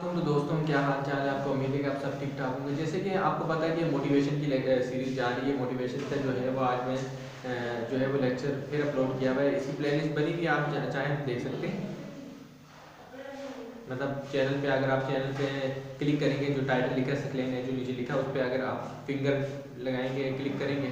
तो दोस्तों क्या हाल चाल है आपको। उम्मीद है कि आप सब ठीक ठाक होंगे। जैसे कि आपको पता है कि मोटिवेशन की सीरीज जा रही है। मोटिवेशन का जो है वो आज मैं जो है वो लेक्चर फिर अपलोड किया हुआ है। इसकी प्लेलिस्ट बनी हुई, आप चाहें तो देख सकते हैं। मतलब चैनल पे अगर आप चैनल पे क्लिक करेंगे, जो टाइटल लिखा है सक्लेन है, जो नीचे लिखा है उस पर अगर आप फिंगर लगाएंगे, क्लिक करेंगे,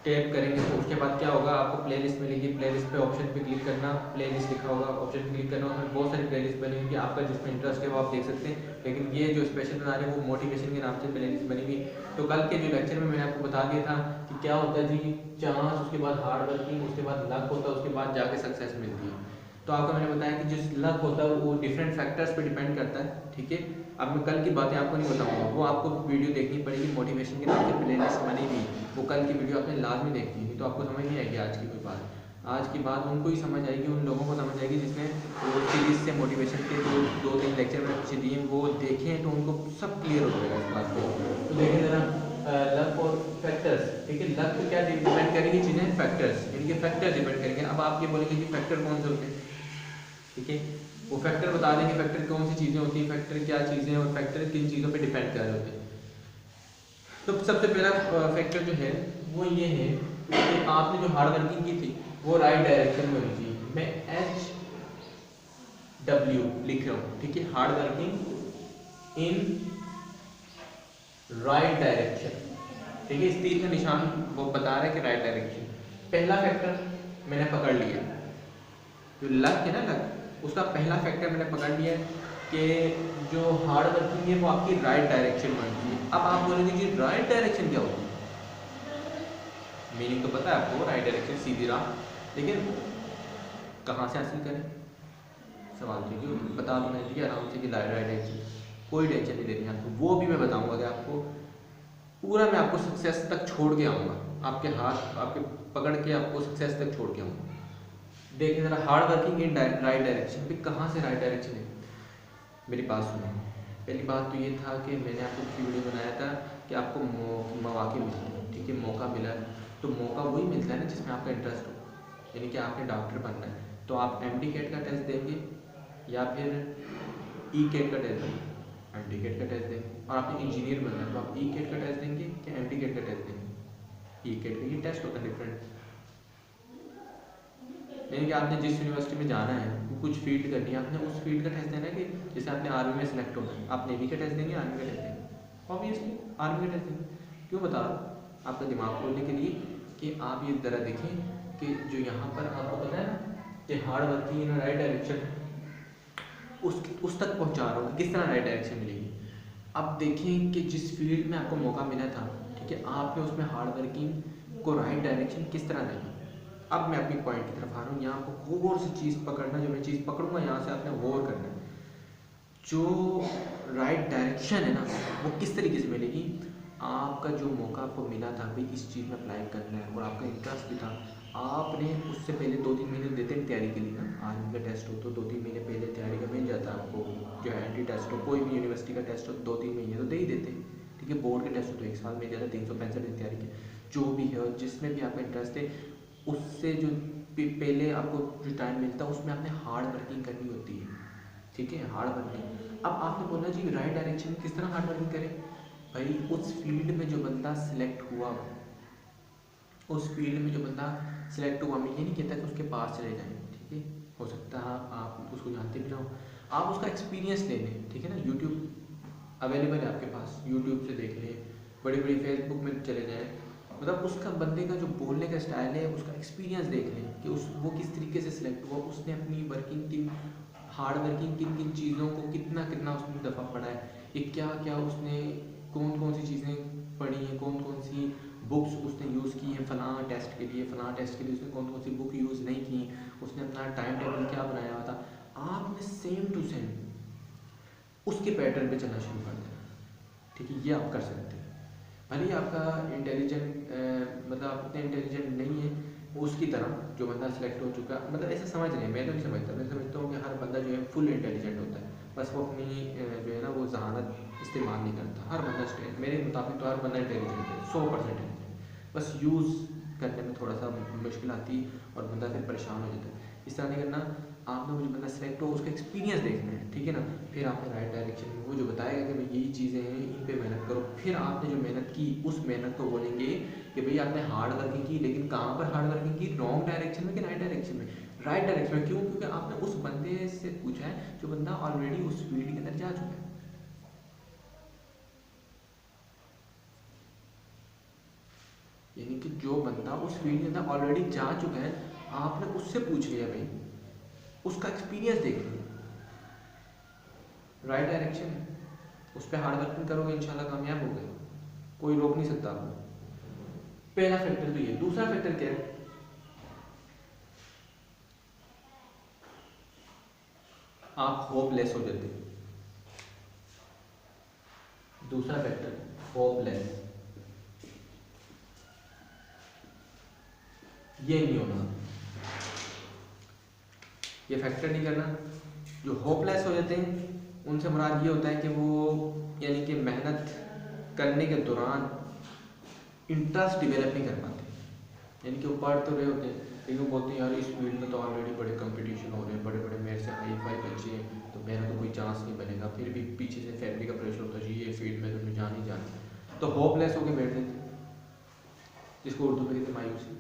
टैप करेंगे तो उसके बाद क्या होगा, आपको प्लेलिस्ट मिलेगी। प्लेलिस्ट पे ऑप्शन पे क्लिक करना, प्लेलिस्ट लिखा होगा, ऑप्शन पे क्लिक करना, उसमें बहुत सारी प्लेलिस्ट बनी होगी। आपका जिसमें इंटरेस्ट है वो आप देख सकते हैं। लेकिन ये जो स्पेशल बना रहे हैं वो मोटिवेशन के नाम से प्लेलिस्ट बनी हुई। तो कल के जो लेक्चर में मैंने आपको बता दिया था कि क्या होता है जी, चांस, उसके बाद हार्ड वर्किंग, उसके बाद लक होता है, उसके बाद जाके सक्सेस मिलती है। तो आपको मैंने बताया कि जो लक होता है वो डिफरेंट फैक्टर्स पे डिपेंड करता है, ठीक है। अब मैं कल की बातें आपको नहीं बताऊंगा, वो आपको वीडियो देखनी पड़ेगी। मोटिवेशन के नाम से प्लेलिस्ट बनी हुई, वो कल की वीडियो आपने लाजमी देखनी है, तो आपको समझ नहीं आएगी आज की कोई बात। आज की बात उनको ही समझ आएगी, उन लोगों को समझ आएगी जिसने वो सीरीज से मोटिवेशन के जो 2-3 लेक्चर मैंने पीछे दिए वो देखें, तो उनको सब क्लियर हो जाएगा इस बात को। तो देखिए ज़रा, लक और फैक्टर्स, ठीक है। लक पे क्या डिपेंड करेंगी चीज़ें, फैक्टर्स, इनके फैक्टर डिपेंड करेंगे। अब आप ये बोलेंगे कि फैक्टर कौन से होते हैं, ठीक है। वो फैक्टर बता देंगे, फैक्टर कौन सी चीज़ें होती हैं, फैक्टर क्या चीज़ें हैं और फैक्टर किन चीज़ों पे डिपेंड कर रहे होते हैं। तो सबसे पहला फैक्टर जो है वो ये है कि आपने जो हार्ड वर्किंग की थी वो राइट डायरेक्शन में होनी चाहिए। मैं HW लिख रहा हूँ, ठीक है। Hard working in right direction, ठीक है। इस तीर का निशान वो बता रहा है कि राइट डायरेक्शन। पहला फैक्टर मैंने पकड़ लिया, जो लक है ना, लक, उसका पहला फैक्टर मैंने पकड़ लिया कि जो हार्ड वर्किंग है वो आपकी राइट डायरेक्शन में होती है। अब आप बोलेंगे जी राइट डायरेक्शन क्या होती है, मीनिंग तो पता है आपको, राइट डायरेक्शन सीधी राह, लेकिन कहाँ से हासिल करें, सवाल तो क्यों बता तो मैंने दिया आराम से कि राइट डायरेक्शन, कोई टेंशन नहीं लेनी आपको, वो भी मैं बताऊंगा कि आपको पूरा, मैं आपको सक्सेस तक छोड़ के आऊँगा, आपके हाथ आपके पकड़ के आपको सक्सेस तक छोड़ के आऊँगा। देखिए ज़रा, hard working in right direction भी कहाँ से राइट डायरेक्शन है, मेरी बात सुने। पहली बात तो ये था कि मैंने आपको कुछ वीडियो बनाया था कि आपको मौके मिलते हैं, ठीक है। मौका मिला, तो मौका वही मिलता है ना जिसमें आपका इंटरेस्ट हो। यानी कि आपने डॉक्टर बनना है तो आप MD कैट का टेस्ट देंगे या फिर ECAT का टेस्ट देंगे। MD कैट का टेस्ट देंगे। और आपने इंजीनियर बनना है तो आप ECAT का टेस्ट देंगे कि MD कैट का टेस्ट देंगे। ECAT का ये टेस्ट होता है डिफरेंट, यानी कि आपने जिस यूनिवर्सिटी में जाना है वो कुछ फील्ड करनी है, आपने उस फील्ड का टेस्ट देना है। कि जैसे आपने आर्मी में सेलेक्ट होना है, आप नेवी का टेस्ट देंगे, आर्मी का टेस्ट देंगे, ऑब्वियसली आर्मी का टेस्ट देंगे। क्यों बता रहा हूँ, आपका दिमाग खोलने के लिए कि आप ये ज़रा देखें कि जो यहाँ पर आपको पता है ना कि hard working in right direction, उस तक पहुँचा रहा हूँ कि किस तरह राइट डायरेक्शन मिलेगी। अब देखें कि जिस फील्ड में आपको मौका मिला था, ठीक है, आपने उसमें हार्ड वर्किंग को राइट डायरेक्शन किस तरह देना। अब मैं अपनी पॉइंट की तरफ आ रहा हूँ, यहाँ आपको गौर से चीज़ पकड़ना, जो मैं चीज़ पकड़ूंगा यहाँ से आपने गौर करना है। जो राइट डायरेक्शन है ना वो किस तरीके से मिलेगी, आपका जो मौका आपको मिला था भाई इस चीज़ में अप्लाई करना है और आपका इंटरेस्ट भी था, आपने उससे पहले 2-3 महीने देते हैं तैयारी के लिए ना। आर्मी का टेस्ट हो तो 2-3 महीने पहले तैयारी का मिल जाता है आपको, जो एंट्री टेस्ट हो, कोई भी यूनिवर्सिटी का टेस्ट हो 2-3 महीने तो दे ही देते हैं, ठीक है। बोर्ड के टेस्ट हो तो 1 साल में जाता है, 365 दिन तैयारी की, जो भी है जिसमें भी आपका इंटरेस्ट है उससे जो पहले आपको जो टाइम मिलता है उसमें आपने हार्ड वर्किंग करनी होती है, ठीक है, हार्ड वर्किंग। अब आपने बोला जी राइट डायरेक्शन में किस तरह हार्ड वर्किंग करें, भाई उस फील्ड में जो बंदा सिलेक्ट हुआ, उस फील्ड में जो बंदा सिलेक्ट हुआ, मैं ये नहीं कहता कि उसके पास चले जाएं, ठीक है। हो सकता है आप उसको जानते भी ना हो, आप उसका एक्सपीरियंस ले लें, ठीक है ना। यूट्यूब अवेलेबल है आपके पास, यूट्यूब से देख लें, बड़ी बड़ी फेसबुक में चले जाएँ, मतलब उसका बंदे का जो बोलने का स्टाइल है उसका एक्सपीरियंस देख लें कि वो किस तरीके से सिलेक्ट हुआ, उसने अपनी वर्किंग किन, हार्ड वर्किंग किन किन चीज़ों को कितना कितना उसने दफ़ा पढ़ा है, ये क्या क्या उसने कौन कौन सी चीज़ें पढ़ी हैं, कौन कौन सी बुक्स उसने यूज़ की हैं फलां टेस्ट के लिए, फलां टेस्ट के लिए उसने कौन कौन सी बुक यूज़ नहीं की, उसने अपना टाइम टेबल क्या बनाया हुआ था। आपने सेम टू सेम उसके पैटर्न पे चलना शुरू कर देना, ठीक है। ये आप कर सकते हैं। भले ही आपका इंटेलिजेंट मतलब आप इतने इंटेलिजेंट नहीं है उसकी तरह, जो बंदा सिलेक्ट हो चुका, मतलब ऐसा समझ रहे हैं, मैं तो नहीं समझता, मैं समझता हूँ कि हर बंदा जो है फुल इंटेलिजेंट होता है, बस वो अपनी जो है ना वो जहानत इस्तेमाल नहीं करता। हर बंदा मेरे मुताबिक तो हर बंदा इंटेलिजेंट है, 100% इंटेलिजेंट, बस यूज़ करने में थोड़ा सा मुश्किल आती है और बंदा फिर परेशान हो जाता है। इस तरह नहीं करना आपने वो जो बंदा सेलेक्ट हो उसका एक्सपीरियंस देखना है, ठीक है ना। फिर आपने राइट डायरेक्शन में वो जो बताएगा कि भाई यही चीज़ें हैं, इन पे मेहनत करो। फिर आपने जो मेहनत की उस मेहनत को बोलेंगे कि भाई आपने हार्ड वर्किंग की, लेकिन कहाँ पर हार्ड वर्किंग की, रॉन्ग डायरेक्शन में कि राइट डायरेक्शन में। राइट डायरेक्शन में क्यों? क्योंकि आपने उस बंदे से पूछा है जो बंदा ऑलरेडी उस फील्ड के अंदर जा चुका है। यानी कि जो बंदा उस फील्ड के अंदर ऑलरेडी जा चुका है, आपने उससे पूछ लिया भाई, उसका एक्सपीरियंस देख लिया। राइट डायरेक्शन है, उस पर हार्ड वर्किंग करोगे इंशाल्लाह कामयाब हो गए, कोई रोक नहीं सकता आपको। पहला फैक्टर तो ये। दूसरा फैक्टर क्या है? आप होपलेस हो जाते हो। दूसरा फैक्टर होपलेस, ये नहीं होना, ये फैक्टर नहीं करना। जो होपलेस हो जाते हैं उनसे मुराद ये होता है कि वो यानी कि मेहनत करने के दौरान इंटरेस्ट डेवलप नहीं कर पाते। यानी कि वो पढ़ तो रहे होते हैं लेकिन वो बोलते हैं यार इस फील्ड में तो ऑलरेडी बड़े कंपटीशन हो रहे हैं, बड़े बड़े मेरे से हाई फाई बच्चे हैं, तो मेरा तो कोई चांस नहीं बनेगा। फिर भी पीछे से फैमिली का प्रेशर होता है जी ये फील्ड में तुमने जान ही जाना, तो होपलेस होकर बैठ जाते, जिसको उर्दू में कहते मायूसी।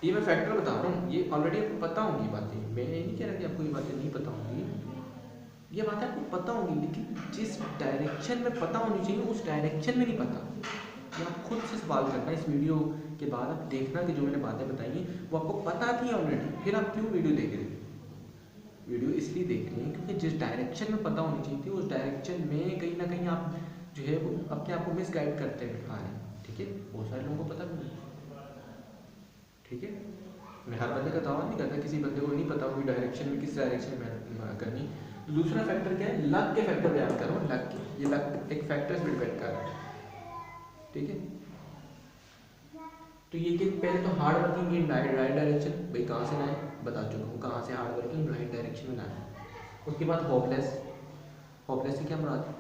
ये मैं फैक्टर बता रहा हूँ, ये ऑलरेडी आपको पता होंगी बातें, मैं ये नहीं कह रहा कि आपको ये बातें नहीं पता होंगी, ये बातें आपको पता होंगी, लेकिन जिस डायरेक्शन में पता होनी चाहिए उस डायरेक्शन में नहीं पता। ये आप खुद से सवाल करना, इस वीडियो के बाद आप देखना कि जो मैंने बातें बताई हैं वो आपको पता थी ऑलरेडी, फिर आप क्यों वीडियो देख रहे हैं? वीडियो इसलिए देख रहे हैं क्योंकि जिस डायरेक्शन में पता होनी चाहिए थी उस डायरेक्शन में कहीं ना कहीं आप जो है वो अपने आप को मिसगाइड करते हुए आ रहे हैं, ठीक है। बहुत सारे लोगों को पता भी नहीं, ठीक है। मैं हर बंदे का दावा नहीं करता, किसी बंदे को नहीं पता होगी डायरेक्शन में किस डायरेक्शन में करनी। दूसरा फैक्टर क्या है? लक के फैक्टर बयान कर रहा हूँ, लक के, ये लक एक फैक्टर्स पे डिपेंड कर रहा है, ठीक है। तो ये कि पहले तो hard working in right direction, भाई कहाँ से लाए बता चुका हूँ, कहाँ से हार्ड वर्किंग राइट डायरेक्शन में लाए। उसके बाद होपलेस, होपलेस से क्या मुराद?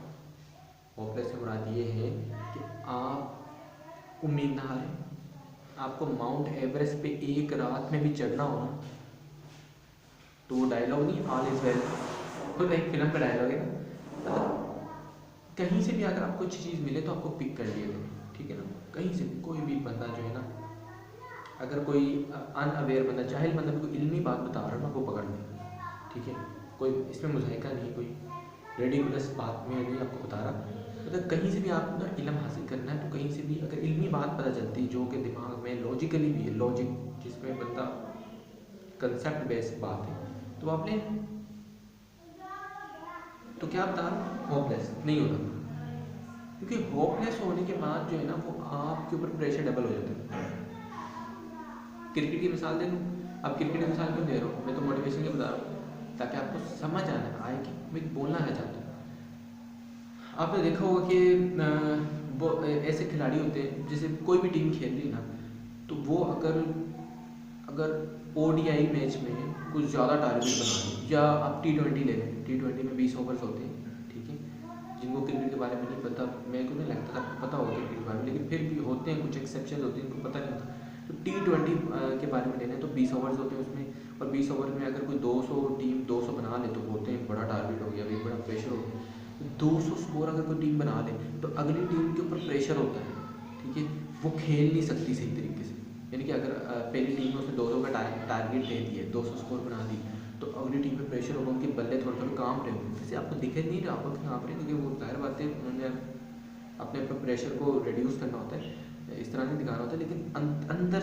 होपलेस से मुराद ये है कि आप उम्मीद ना हारें। आपको माउंट एवरेस्ट पे एक रात में भी चढ़ना हो ना, तो वो डायलॉग नहीं ऑल इज वेल, तो एक फिल्म का डायलॉग है ना, कहीं से भी अगर आपको अच्छी चीज़ मिले तो आपको पिक कर लिया जाए, ठीक है ना। कहीं से भी कोई भी बंदा जो है ना, अगर कोई अनअवेयर बंदा, जाहिल बंदा भी कोई इल्मी बात बता रहा है ना, वो पकड़ लें, ठीक है। कोई इसमें मुज़ाहिका नहीं, कोई रेडिकुलस बात में नहीं आपको बता रहा। मतलब कहीं से भी आप ना इल्म हासिल करना है तो कहीं से भी अगर इल्मी बात पता चलती है जो कि दिमाग में लॉजिकली भी है, लॉजिक जिसमें बंदा कंसेप्ट बेस्ड बात है, तो आप लें। तो क्या बता रहा हूँ, होपलेस नहीं होना, क्योंकि होपलेस होने के बाद जो है ना वो आपके ऊपर प्रेशर डबल हो जाता है। क्रिकेट की मिसाल दे दूँ, अब क्रिकेट की मिसाल क्यों दे रहा हूँ, मैं तो मोटिवेशन की बता रहा हूँ ताकि आपको समझ आना आए कि मैं बोलना क्या चाहता हूँ। आपने देखा होगा कि वो ऐसे खिलाड़ी होते हैं, जैसे कोई भी टीम खेल रही ना, तो वो अगर ODI मैच में कुछ ज़्यादा टारगेट बना लें, या आप T20 ले लें, T20 में 20 ओवर्स होते हैं, ठीक है। जिनको क्रिकेट के बारे में नहीं पता, मेरे को नहीं लगता था पता होगा क्रिकेट के बारे में, लेकिन फिर भी होते हैं कुछ एक्सेप्शन होते हैं जिनको पता नहीं होता। तो T20 के बारे में लेना है तो 20 ओवर्स होते हैं उसमें, और 20 ओवर में अगर कोई 200 टीम 200 बना ले तो बोलते हैं बड़ा टारगेट हो गया, भाई बड़ा प्रेशर हो गया। 200 स्कोर अगर कोई टीम बना ले तो अगली टीम के ऊपर प्रेशर होता है, ठीक है। वो खेल नहीं सकती सही तरीके से, यानी कि अगर पहली टीम में उसने 200 का टारगेट दे दिया, 200 स्कोर बना दी, तो अगली टीम पे प्रेशर होगा, उनके बल्ले थोड़े थोड़े कांप रहे होंगे। जैसे आपको दिखे नहीं रहा आपको कांप रहे, क्योंकि वो जाहिर बात है उन्होंने अपने प्रेशर को रिड्यूस करना होता है, इस तरह नहीं दिखाना होता, लेकिन अंदर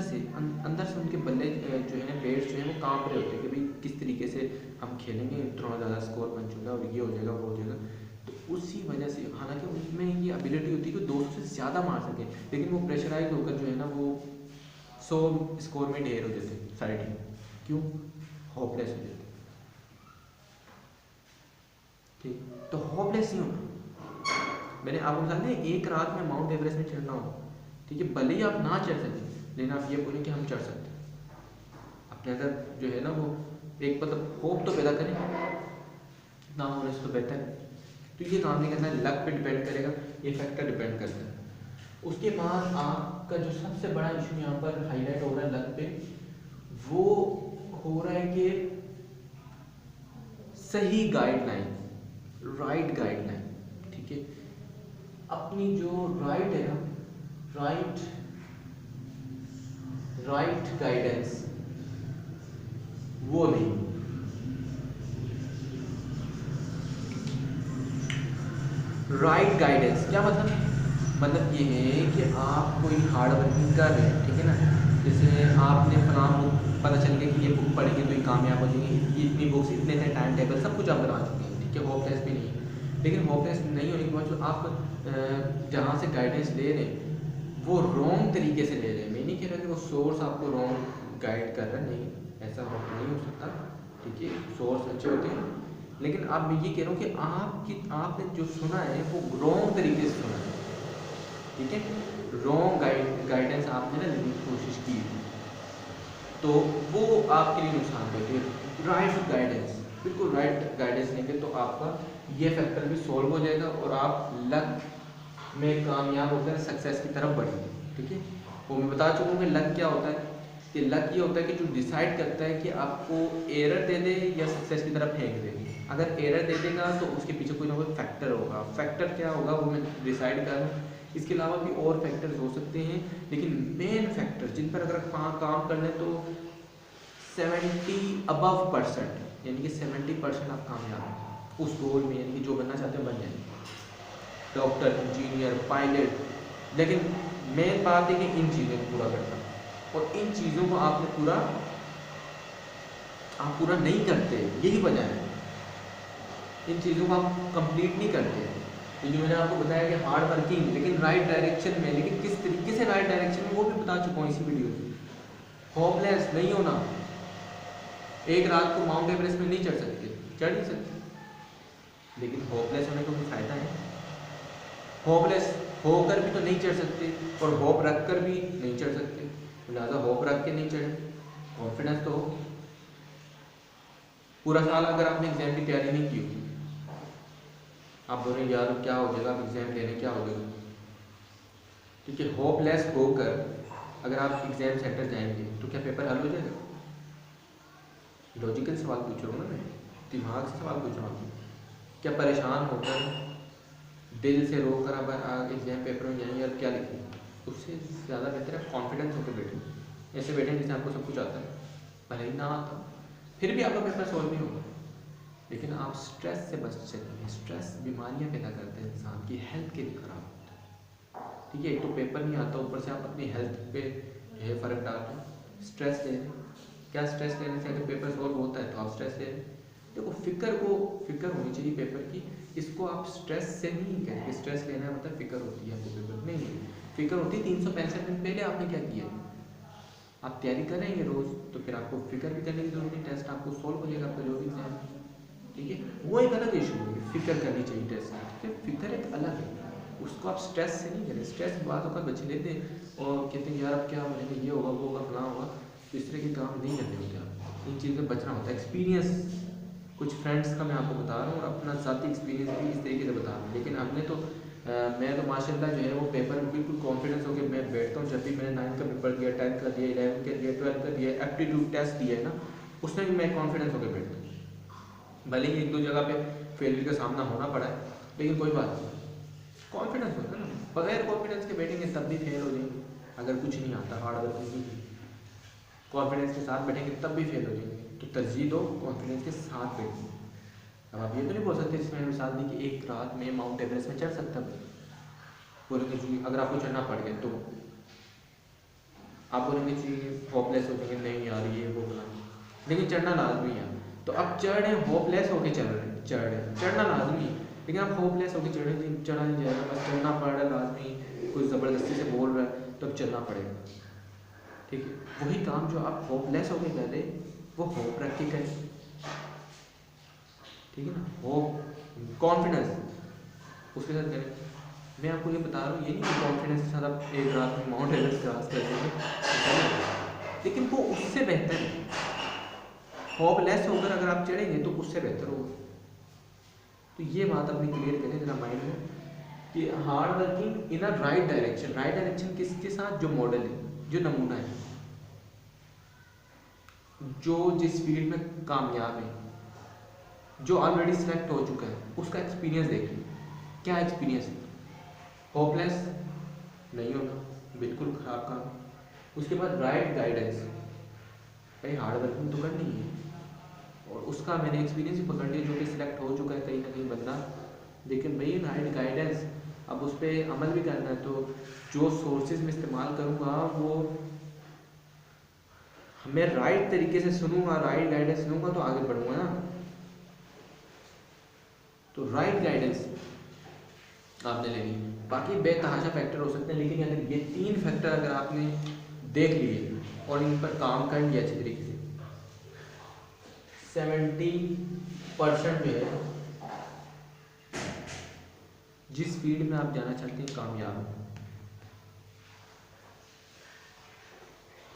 से उनके बल्ले जो है बैट्स जो है वो कांप रहे होते हैं कि भाई किस तरीके से हम खेलेंगे, थोड़ा ज़्यादा स्कोर बन चुका है और ये हो जाएगा वो हो जाएगा। तो उसी वजह से, हालांकि उनमें ये एबिलिटी होती है कि 200 से ज़्यादा मार सके, लेकिन वो प्रेशराइज होकर जो है ना वो 100 स्कोर में ढेर हो जाते सारी टीम। क्यों? होपलेस हो जाते, ठीक। तो होपलेस नहीं होना, मैंने आपको मिसाल दी, एक रात में माउंट एवरेस्ट में चढ़ना हो, ठीक है। भले ही आप ना चढ़ सकें, लेकिन आप ये बोलें कि हम चढ़ सकते हैं। अपने अंदर जो है ना वो एक मतलब होप तो पैदा करें, ना होने से तो बेहतर है। तो ये काम नहीं करना है, लक पे डिपेंड करेगा, ये फैक्टर डिपेंड करता है। उसके बाद आपका जो सबसे बड़ा इशू यहाँ पर हाईलाइट हो रहा है लक पे, वो हो रहा है कि सही गाइडलाइन, राइट गाइडलाइन, ठीक है, अपनी जो राइट है ना, राइट गाइडेंस वो नहीं। राइट गाइडेंस क्या मतलब ये है कि आप कोई हार्ड वर्किंग कर रहे हैं, ठीक है ना, जैसे आपने फलां बुक पता चल गया कि ये बुक पढ़ेंगे तो ये कामयाब हो जाएंगे, ये इतनी बुक्स, इतने थे टाइम टेबल, सब कुछ आप करवा चुके हैं, ठीक है, होपलेस भी नहीं है। लेकिन होपलेस नहीं होने के बाद जो आप जहाँ से गाइडेंस ले रहे हैं वो रॉन्ग तरीके से ले रहे हैं। मैं नहीं कह रहा कि वो सोर्स आपको रॉन्ग गाइड कर रहा है, नहीं, ऐसा नहीं हो सकता, ठीक है, सोर्स अच्छे होते हैं, लेकिन अब मैं ये कह रहा हूँ कि आपने जो सुना है वो रॉन्ग तरीके से सुना है, ठीक है, रॉन्ग गाइडेंस आपने ना लेने की कोशिश की, तो वो आपके लिए नुकसान देती है। राइट गाइडेंस, बिल्कुल राइट गाइडेंस लेंगे तो आपका ये फैक्टर भी सॉल्व हो जाएगा और आप लक में कामयाब होकर सक्सेस की तरफ बढ़ेंगे, ठीक है। वो मैं बता चुका हूँ कि लक क्या होता है, कि लक ये होता है कि जो डिसाइड करता है कि आपको एरर दे दे या सक्सेस की तरफ फेंक दे। अगर एरर दे देगा तो उसके पीछे कोई ना कोई फैक्टर होगा, फैक्टर क्या होगा वो मैं डिसाइड कर रहा हूँ। इसके अलावा भी और फैक्टर्स हो सकते हैं, लेकिन मेन फैक्टर जिन पर अगर काम कर लें तो 70% यानी कि 70% आप कामयाब हैं उस गोल में, यानी कि जो बनना चाहते हैं बन जाएंगे, डॉक्टर, इंजीनियर, पायलट। लेकिन मेन बात है कि इन चीज़ों को पूरा करना, और इन चीज़ों को आप पूरा नहीं करते, यही वजह है, इन चीज़ों को आप कंप्लीट नहीं करते। तो जो मैंने आपको बताया कि हार्ड वर्किंग लेकिन राइट डायरेक्शन में, लेकिन किस तरीके से राइट डायरेक्शन में वो भी बता चुका हूँ इसी वीडियो में। होपलेस नहीं होना, एक रात को माउंट एवरेस्ट में नहीं चढ़ सकते, चढ़ नहीं सकते, लेकिन होपलेस होने का कोई फायदा है? होपलेस होकर भी तो नहीं चढ़ सकते और होप रख कर भी नहीं चढ़ सकते, लिहाजा होप रख के नहीं चढ़े, कॉन्फिडेंस तो हो। पूरा साल अगर आपने एग्जाम की तैयारी नहीं की होगी, आप बोल रहे यार क्या हो जाएगा, आप एग्जाम लेने क्या हो जाएगा, ठीक है, होपलेस होकर अगर आप एग्जाम सेंटर जाएंगे तो क्या पेपर हल हो जाएगा? लॉजिकल सवाल पूछ रहा हूँ ना मैं, दिमाग से सवाल पूछ रहा हूँ। क्या परेशान होकर दिल से रोकर अब एग्जाम पेपर में जाएंगे यार क्या लिखें? उससे ज़्यादा बेहतर है कॉन्फिडेंस होकर बैठे, ऐसे बैठे जैसे आपको सब कुछ आता है, भले ही ना आता फिर भी आपका पेपर सॉल्व नहीं होगा, लेकिन आप स्ट्रेस से बच सकेंगे। स्ट्रेस बीमारियां पैदा करते हैं, इंसान की हेल्थ के लिए खराब होता है, ठीक है। एक तो पेपर नहीं आता, ऊपर से आप अपनी हेल्थ पे फ़र्क डालते हैं, स्ट्रेस ले रहे हैं। क्या स्ट्रेस लेने से अगर पेपर सॉल्व होता है तो आप स्ट्रेस ले रहे हैं? देखो फिक्र होनी चाहिए पेपर की, इसको आप स्ट्रेस से नहीं कहेंगे। स्ट्रेस लेना मतलब फिक्र होती है आपको पेपर नहीं, फिक्र होती है 365 दिन पहले आपने क्या किया। आप तैयारी कर रहे हैं रोज़, तो फिर आपको फिक्र भी करने की जरूरत नहीं, टेस्ट आपको सॉल्व हो जाएगा आपका जो भी एग्जाम, ठीक है। वो एक अलग इशू है, फिक्र करनी चाहिए टेस्ट में, ठीक है, फिक्र एक अलग है, उसको आप स्ट्रेस से नहीं करें। स्ट्रेस बाद होकर बच्चे लेते हैं और कहते हैं यार अब क्या बोलेंगे, ये होगा वो होगा फलां होगा, तो इस तरह के काम नहीं करने होते। आप इन चीज़ों से बचना होता है। एक्सपीरियंस कुछ फ्रेंड्स का मैं आपको बता रहा हूँ और अपना ज़ाती एक्सपीरियंस भी इस तरीके से बता रहा हूँ, लेकिन हमने तो मैं तो माशाल्लाह जो है वो पेपर में बिल्कुल कॉन्फिडेंस होकर मैं बैठता हूँ। जब भी मैंने 9th का पेपर दिया, 10th का दिया, 11th का दिया, 12th का दिया, एप्टीट्यूड टेस्ट दिया है ना, उसमें भी मैं कॉन्फिडेंस होकर बैठता हूँ। भले ही 1-2 जगह पे फेलियर का सामना होना पड़ा है, लेकिन कोई बात नहीं, कॉन्फिडेंस होता है ना। बगैर कॉन्फिडेंस के बैठेंगे तब भी फेल हो जाएंगे, अगर कुछ नहीं आता हार्ड वर्क नहीं, कॉन्फिडेंस के साथ बैठेंगे तब भी फेल हो जाएंगे। तो तरजीह दो कॉन्फिडेंस के साथ बैठेंगे। अब आप ये तो नहीं बोल सकते, इसमें मिसाल दी कि एक रात में माउंट एवरेस्ट में चढ़ सकता है, बोलेंगे जी अगर आपको चढ़ना पड़ गया तो आप बोलेंगे जी होपलेस हो जाएंगे, नहीं यार ये वो बोला, लेकिन चढ़ना लाजमी है। तो अब चढ़ रहे हैं, होपलेस होके चढ़ रहे हैं, चढ़ना लाजमी, लेकिन आप होपलेस होके चढ़ रहे हैं, चढ़ा नहीं जाएगा, बस चढ़ना पड़ रहा है लाजमी, कोई ज़बरदस्ती से बोल रहा है तो अब चलना पड़ेगा, ठीक है। वही काम जो आप होपलेस होके कर रहे वो होप रख के करें, ठीक है ना, होप कॉन्फिडेंस उसके साथ करें। मैं आपको ये बता रहा हूँ, ये नहीं कि कॉन्फिडेंस के साथ आप एक रात में माउंट एवरेस्ट क्रॉस कर देंगे, लेकिन वो उससे बेहतर है। होपलेस होकर अगर आप चढ़ेंगे तो उससे बेहतर होगा। तो ये बात अपनी क्लियर करें जरा माइंड में कि hard working in a right direction. Right direction किसके साथ? जो मॉडल है, जो नमूना है, जो जिस फील्ड में कामयाब है, जो ऑलरेडी सिलेक्ट हो चुका है, उसका एक्सपीरियंस देखिए। क्या एक्सपीरियंस है? होपलेस नहीं होना, बिल्कुल ख़राब काम। उसके बाद राइट गाइडेंस, भाई हार्ड वर्किंग तो करनी है, और उसका मैंने एक्सपीरियंस ही पकड़ लिया, जो कि सिलेक्ट हो चुका है कहीं ना कहीं बंदा। लेकिन भाई राइट गाइडेंस, अब उस पर अमल भी करना है, तो जो सोर्सेज में इस्तेमाल करूँगा वो मैं राइट तरीके से सुनूंगा, राइट गाइडेंस लूँगा तो आगे बढ़ूँगा ना। तो राइट गाइडेंस आपने लेनी। बाकी बेतहाशा फैक्टर हो सकते हैं, लेकिन अगर ये 3 फैक्टर अगर आपने देख लिए और इन पर काम कर लिया अच्छी तरीके से, 70% जो है जिस फील्ड में आप जाना चाहते हैं कामयाब